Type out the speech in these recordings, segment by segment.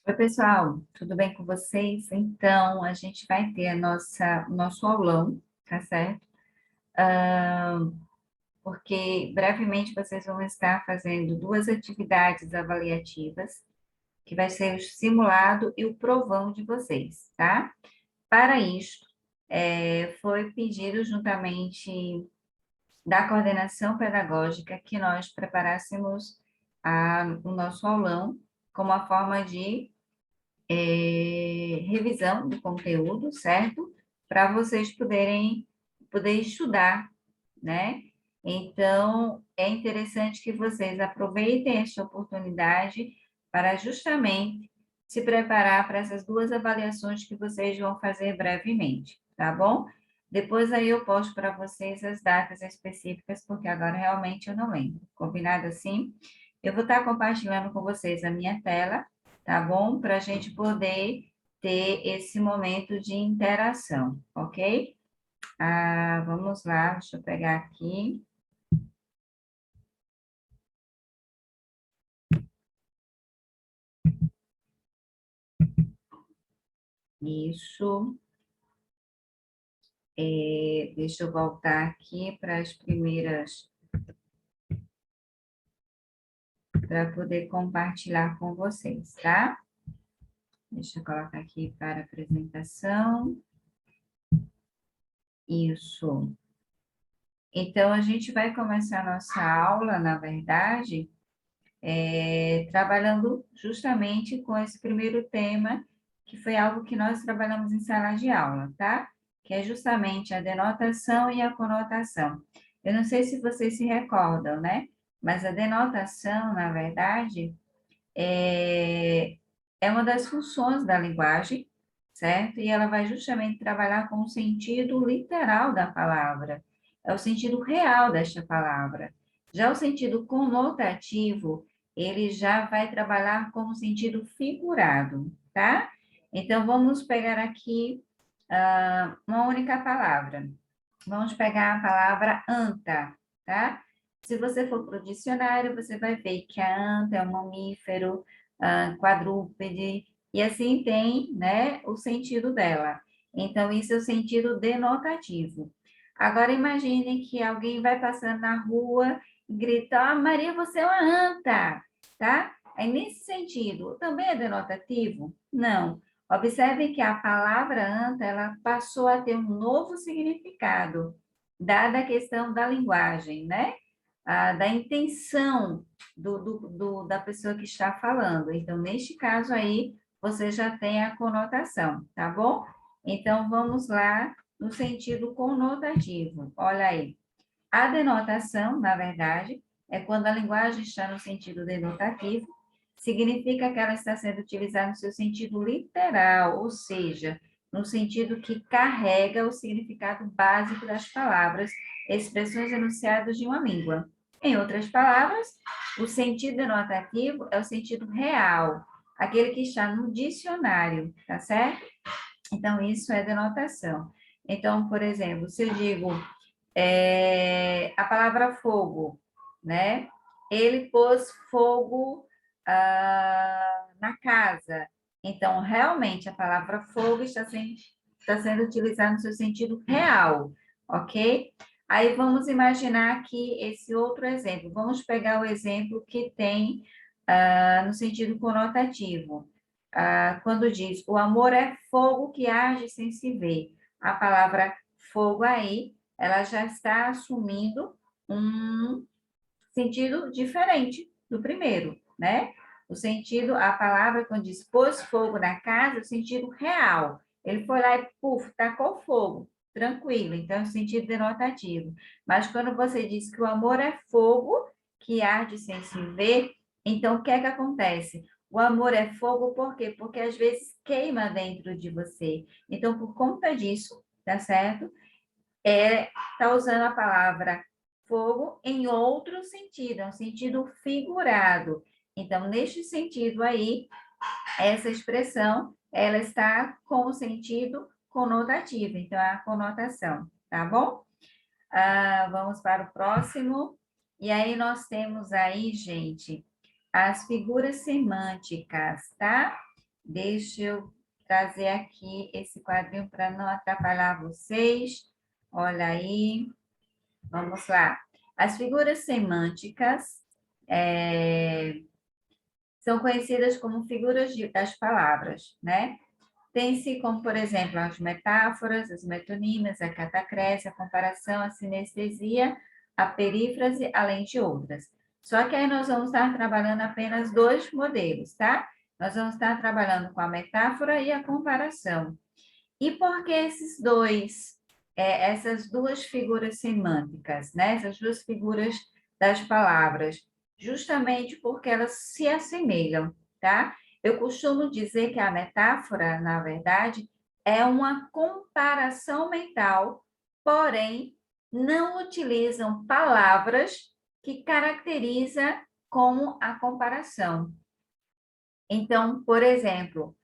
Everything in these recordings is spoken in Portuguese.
Oi, pessoal, tudo bem com vocês? Então, a gente vai ter o nosso aulão, tá certo? Porque brevemente vocês vão estar fazendo duas atividades avaliativas, que vai ser o simulado e o provão de vocês, tá? Para isto, foi pedido juntamente da coordenação pedagógica que nós preparássemos o nosso aulão como uma forma de revisão do conteúdo, certo? Para vocês poder estudar, né? Então, é interessante que vocês aproveitem esta oportunidade para justamente se preparar para essas duas avaliações que vocês vão fazer brevemente, tá bom? Depois aí eu posto para vocês as datas específicas, porque agora realmente eu não lembro. Combinado assim? Eu vou estar compartilhando com vocês a minha tela, tá bom? Para a gente poder ter esse momento de interação, ok? Vamos lá, deixa eu pegar aqui. Isso. Deixa eu voltar aqui para as primeiras, para poder compartilhar com vocês, tá? Deixa eu colocar aqui para apresentação. Isso. Então, a gente vai começar a nossa aula, na verdade, trabalhando justamente com esse primeiro tema, que foi algo que nós trabalhamos em sala de aula, tá? Que é justamente a denotação e a conotação. Eu não sei se vocês se recordam, né? Mas a denotação, na verdade, é uma das funções da linguagem, certo? E ela vai justamente trabalhar com o sentido literal da palavra, é o sentido real desta palavra. Já o sentido conotativo, ele já vai trabalhar com o sentido figurado, tá? Então, vamos pegar aqui uma única palavra. Vamos pegar a palavra anta, tá? Se você for para o dicionário, você vai ver que a anta é um mamífero, quadrúpede, e assim tem, né, o sentido dela. Então, isso é o sentido denotativo. Agora, imagine que alguém vai passando na rua e grita, ah, Maria, você é uma anta, tá? Aí, nesse sentido, também é denotativo? Não. Observe que a palavra anta, ela passou a ter um novo significado, dada a questão da linguagem, né? Da intenção da pessoa que está falando. Então, neste caso aí, você já tem a conotação, tá bom? Então, vamos lá no sentido conotativo. Olha aí. A denotação, na verdade, é quando a linguagem está no sentido denotativo, significa que ela está sendo utilizada no seu sentido literal, ou seja, no sentido que carrega o significado básico das palavras, expressões enunciadas de uma língua. Em outras palavras, o sentido denotativo é o sentido real, aquele que está no dicionário, tá certo? Então, isso é denotação. Então, por exemplo, se eu digo a palavra fogo, né? Ele pôs fogo na casa. Então, realmente, a palavra fogo está sendo utilizada no seu sentido real, ok? Aí vamos imaginar aqui esse outro exemplo. Vamos pegar o exemplo que tem no sentido conotativo. Quando diz, o amor é fogo que arde sem se ver. A palavra fogo aí ela já está assumindo um sentido diferente do primeiro, né? O sentido, a palavra quando diz pôs fogo na casa, o sentido real. Ele foi lá e, puf, tacou fogo, tranquilo, então é o sentido denotativo. Mas quando você diz que o amor é fogo que arde sem se ver, então o que é que acontece? O amor é fogo por quê? Porque às vezes queima dentro de você. Então, por conta disso, tá certo? Está usando a palavra fogo em outro sentido, é um sentido figurado. Então, neste sentido aí, essa expressão, ela está com o sentido conotativo, então, é a conotação, tá bom? Vamos para o próximo. E aí, nós temos aí, gente, as figuras semânticas, tá? Deixa eu trazer aqui esse quadrinho para não atrapalhar vocês. Olha aí, vamos lá. As figuras semânticas são conhecidas como figuras das palavras, né? Tem-se como, por exemplo, as metáforas, as metonímias, a catacrese, a comparação, a sinestesia, a perífrase, além de outras. Só que aí nós vamos estar trabalhando apenas dois modelos, tá? Nós vamos estar trabalhando com a metáfora e a comparação. E por que essas duas figuras semânticas, né? Essas duas figuras das palavras? Justamente porque elas se assemelham, tá? Eu costumo dizer que a metáfora, na verdade, é uma comparação mental, porém, não utilizam palavras que caracteriza como a comparação. Então, por exemplo,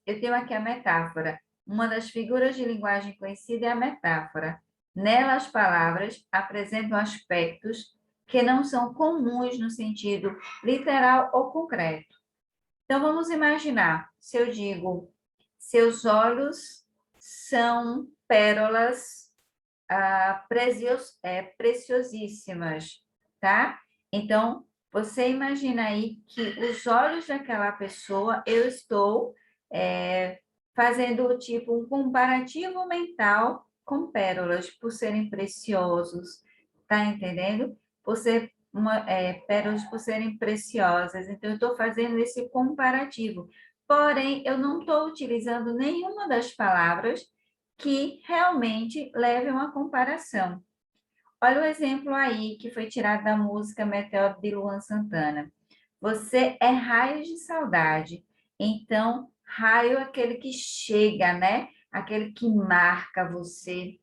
eu tenho aqui a metáfora. Uma das figuras de linguagem conhecida é a metáfora. Nela, as palavras apresentam aspectos que não são comuns no sentido literal ou concreto. Então, vamos imaginar, se eu digo, seus olhos são pérolas preciosíssimas, tá? Então, você imagina aí que os olhos daquela pessoa, eu estou fazendo tipo um comparativo mental com pérolas, por serem preciosos, tá entendendo? Pérolas por serem preciosas, então eu estou fazendo esse comparativo. Porém, eu não estou utilizando nenhuma das palavras que realmente leve a uma comparação. Olha o exemplo aí que foi tirado da música Meteoro de Luan Santana. Você é raio de saudade. Então, raio é aquele que chega, né? Aquele que marca você,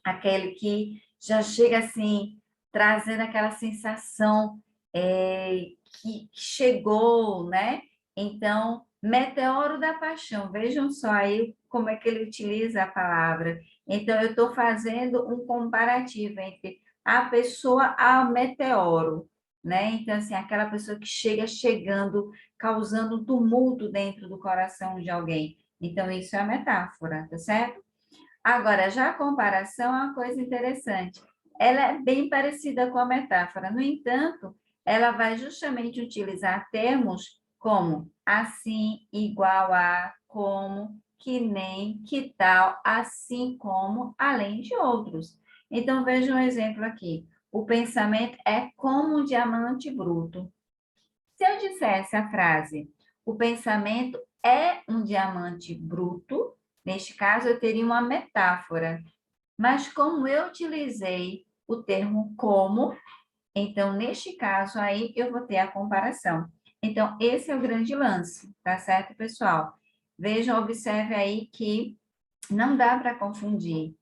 aquele que já chega assim, trazendo aquela sensação que chegou, né? Então, meteoro da paixão, vejam só aí como é que ele utiliza a palavra. Então, eu estou fazendo um comparativo entre a pessoa ao meteoro, né? Então, assim, aquela pessoa que chega chegando, causando um tumulto dentro do coração de alguém. Então, isso é a metáfora, tá certo? Agora, já a comparação é uma coisa interessante. Ela é bem parecida com a metáfora, no entanto, ela vai justamente utilizar termos como assim, igual a, como, que nem, que tal, assim como, além de outros. Então, veja um exemplo aqui. O pensamento é como um diamante bruto. Se eu dissesse a frase, o pensamento é um diamante bruto, neste caso eu teria uma metáfora. Mas como eu utilizei o termo como, então neste caso aí eu vou ter a comparação. Então, esse é o grande lance, tá certo, pessoal? Vejam, observe aí que não dá para confundir,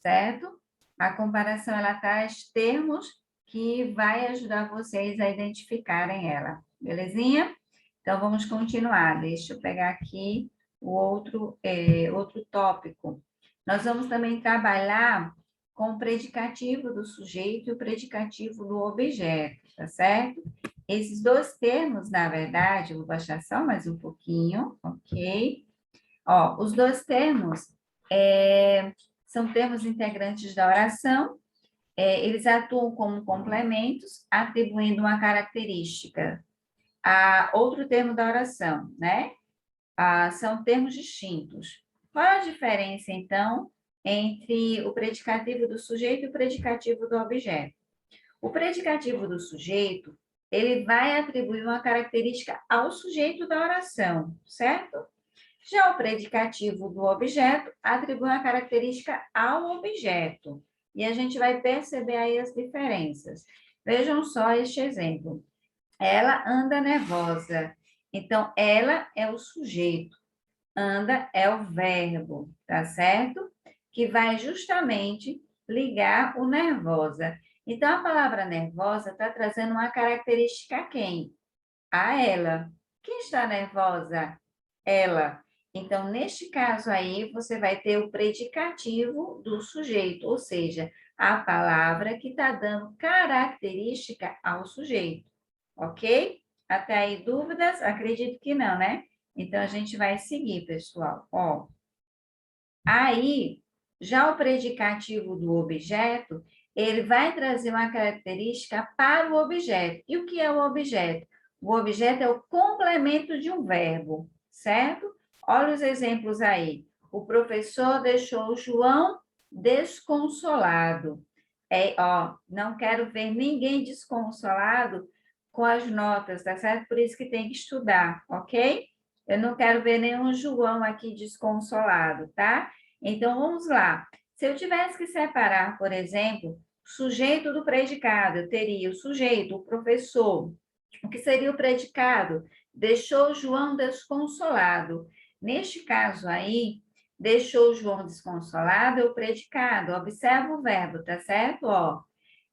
certo? A comparação, ela traz termos que vai ajudar vocês a identificarem ela, belezinha? Então, vamos continuar. Deixa eu pegar aqui o outro tópico. Nós vamos também trabalhar com o predicativo do sujeito e o predicativo do objeto, tá certo? Esses dois termos, na verdade, eu vou baixar só mais um pouquinho, ok? Ó, os dois termos são termos integrantes da oração, eles atuam como complementos, atribuindo uma característica a outro termo da oração, né? São termos distintos. Qual a diferença, então, entre o predicativo do sujeito e o predicativo do objeto? O predicativo do sujeito, ele vai atribuir uma característica ao sujeito da oração, certo? Já o predicativo do objeto atribui uma característica ao objeto. E a gente vai perceber aí as diferenças. Vejam só este exemplo. Ela anda nervosa. Então, ela é o sujeito. Anda é o verbo, tá certo? Que vai justamente ligar o nervosa. Então, a palavra nervosa está trazendo uma característica a quem? A ela. Quem está nervosa? Ela. Então, neste caso aí, você vai ter o predicativo do sujeito, ou seja, a palavra que está dando característica ao sujeito, ok? Até aí, dúvidas? Acredito que não, né? Então, a gente vai seguir, pessoal. Ó, aí, já o predicativo do objeto, ele vai trazer uma característica para o objeto. E o que é o objeto? O objeto é o complemento de um verbo, certo? Olha os exemplos aí. O professor deixou o João desconsolado. Ó, não quero ver ninguém desconsolado com as notas, tá certo? Por isso que tem que estudar, ok? Eu não quero ver nenhum João aqui desconsolado, tá? Então, vamos lá. Se eu tivesse que separar, por exemplo, o sujeito do predicado, eu teria o sujeito, o professor. O que seria o predicado? Deixou João desconsolado. Neste caso aí, deixou João desconsolado é o predicado. Observa o verbo, tá certo? Ó,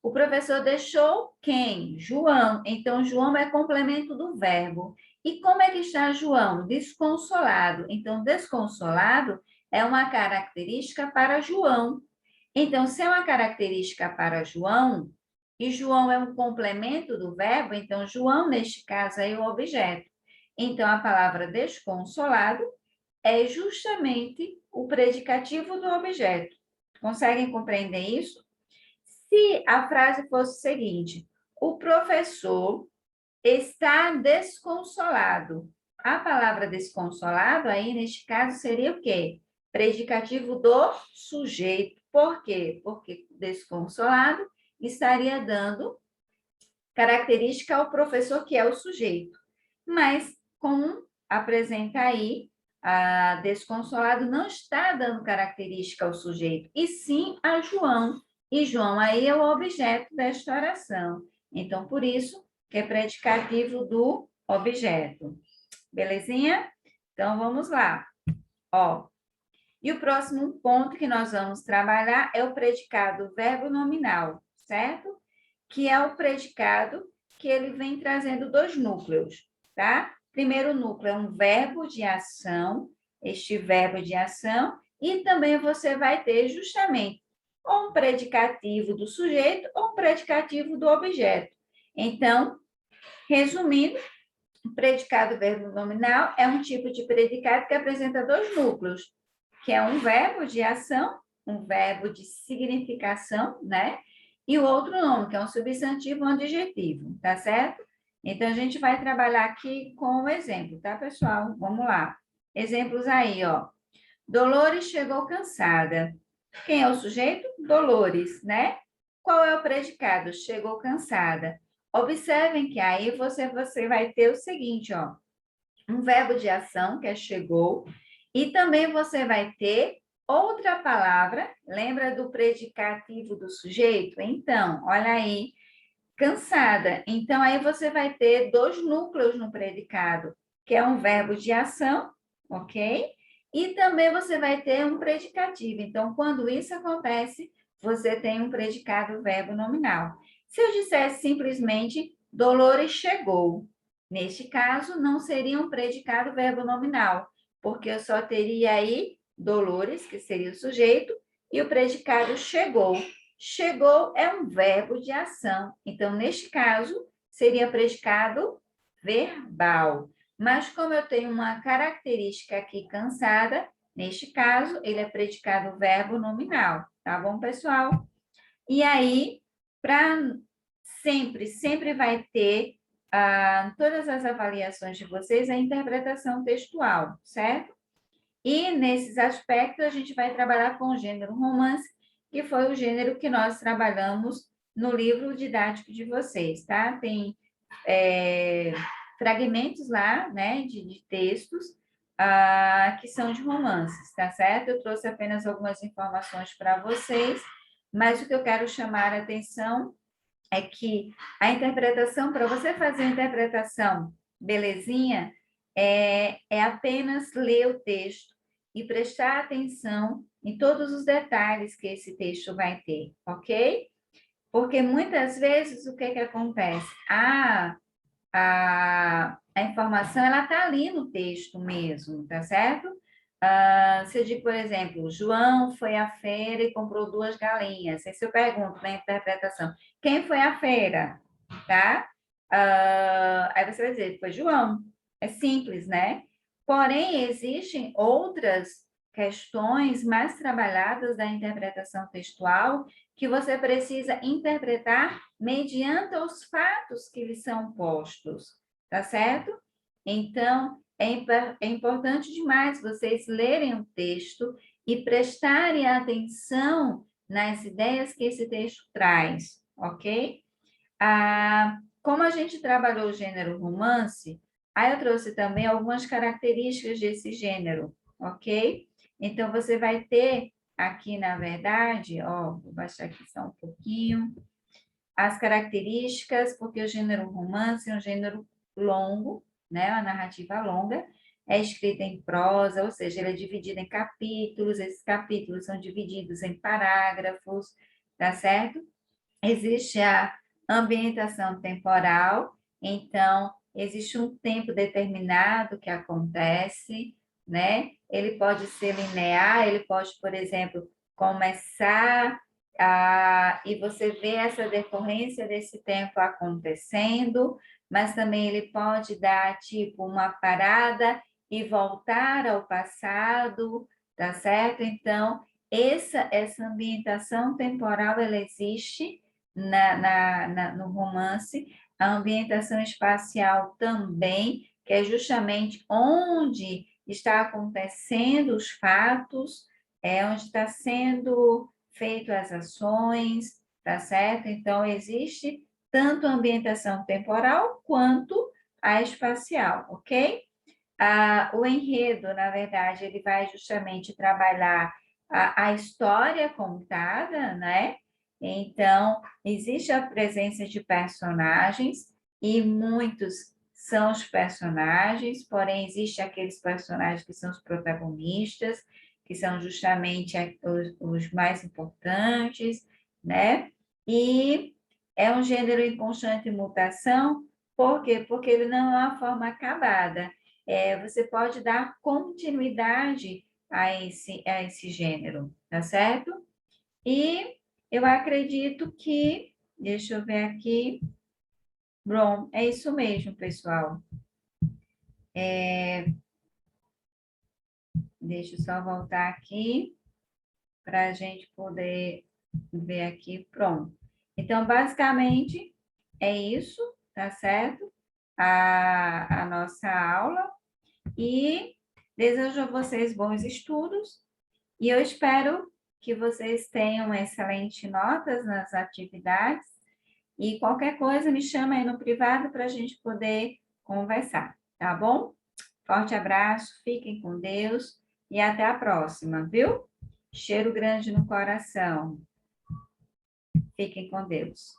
o professor deixou quem? João. Então, João é complemento do verbo. E como é que está João? Desconsolado. Então, desconsolado é uma característica para João. Então, se é uma característica para João, e João é um complemento do verbo, então João, neste caso, é o objeto. Então, a palavra desconsolado é justamente o predicativo do objeto. Conseguem compreender isso? Se a frase fosse o seguinte: o professor está desconsolado. A palavra desconsolado aí, neste caso, seria o quê? Predicativo do sujeito. Por quê? Porque desconsolado estaria dando característica ao professor, que é o sujeito. Mas, como apresenta aí, a desconsolado não está dando característica ao sujeito, e sim a João. E João aí é o objeto desta oração. Então, por isso que é predicativo do objeto. Belezinha? Então, vamos lá. Ó, e o próximo ponto que nós vamos trabalhar é o predicado verbo nominal, certo? Que é o predicado que ele vem trazendo dois núcleos, tá? Primeiro núcleo é um verbo de ação, este verbo de ação, e também você vai ter justamente ou um predicativo do sujeito ou um predicativo do objeto. Então, resumindo, o predicado verbo nominal é um tipo de predicado que apresenta dois núcleos, que é um verbo de ação, um verbo de significação, né? E o outro nome, que é um substantivo ou um adjetivo, tá certo? Então, a gente vai trabalhar aqui com o exemplo, tá, pessoal? Vamos lá. Exemplos aí, ó. Dolores chegou cansada. Quem é o sujeito? Dolores, né? Qual é o predicado? Chegou cansada. Observem que aí você vai ter o seguinte, ó, um verbo de ação, que é chegou, e também você vai ter outra palavra, lembra do predicativo do sujeito? Então, olha aí, cansada. Então, aí você vai ter dois núcleos no predicado, que é um verbo de ação, ok? E também você vai ter um predicativo. Então, quando isso acontece, você tem um predicado verbo nominal. Se eu dissesse simplesmente Dolores chegou, neste caso, não seria um predicado verbo nominal, porque eu só teria aí Dolores, que seria o sujeito, e o predicado chegou. Chegou é um verbo de ação. Então, neste caso, seria predicado verbal. Mas, como eu tenho uma característica aqui cansada, neste caso, ele é predicado verbo nominal. Tá bom, pessoal? E aí, para sempre vai ter todas as avaliações de vocês a interpretação textual, certo? E nesses aspectos a gente vai trabalhar com o gênero romance, que foi o gênero que nós trabalhamos no livro didático de vocês, tá? Tem fragmentos lá, né, de textos que são de romances, tá certo? Eu trouxe apenas algumas informações para vocês, mas o que eu quero chamar a atenção é que a interpretação, para você fazer a interpretação belezinha, é apenas ler o texto e prestar atenção em todos os detalhes que esse texto vai ter, ok? Porque muitas vezes o que que acontece? A informação ela está ali no texto mesmo, tá certo? Se eu digo, por exemplo, João foi à feira e comprou duas galinhas. Aí se eu pergunto na interpretação, quem foi à feira? Tá? Aí você vai dizer, foi João. É simples, né? Porém, existem outras questões mais trabalhadas da interpretação textual que você precisa interpretar mediante os fatos que lhe são postos, tá certo? Então, é importante demais vocês lerem o texto e prestarem atenção nas ideias que esse texto traz, ok? Como a gente trabalhou o gênero romance, aí eu trouxe também algumas características desse gênero, ok? Então, você vai ter aqui, na verdade, ó, vou baixar aqui só um pouquinho, as características, porque o gênero romance é um gênero longo, né? Uma narrativa longa, é escrita em prosa, ou seja, ele é dividido em capítulos, esses capítulos são divididos em parágrafos, tá certo? Existe a ambientação temporal, então, existe um tempo determinado que acontece, né? Ele pode ser linear, ele pode, por exemplo, começar e você vê essa decorrência desse tempo acontecendo, mas também ele pode dar, tipo, uma parada e voltar ao passado, tá certo? Então, essa ambientação temporal, ela existe no romance, a ambientação espacial também, que é justamente onde está acontecendo os fatos, é onde está sendo feito as ações, tá certo? Então, existe tanto a ambientação temporal quanto a espacial, ok? O enredo, na verdade, ele vai justamente trabalhar a história contada, né? Então, existe a presença de personagens e muitos são os personagens, porém, existem aqueles personagens que são os protagonistas, que são justamente os mais importantes, né? E é um gênero em constante mutação, por quê? Porque ele não é uma forma acabada. Você pode dar continuidade a esse gênero, tá certo? E eu acredito que, deixa eu ver aqui, bom, é isso mesmo, pessoal. Deixa eu só voltar aqui para a gente poder ver aqui, pronto. Então, basicamente, é isso, tá certo? A nossa aula. E desejo a vocês bons estudos. E eu espero que vocês tenham excelentes notas nas atividades. E qualquer coisa, me chama aí no privado para a gente poder conversar, tá bom? Forte abraço, fiquem com Deus e até a próxima, viu? Cheiro grande no coração. Fiquem com Deus.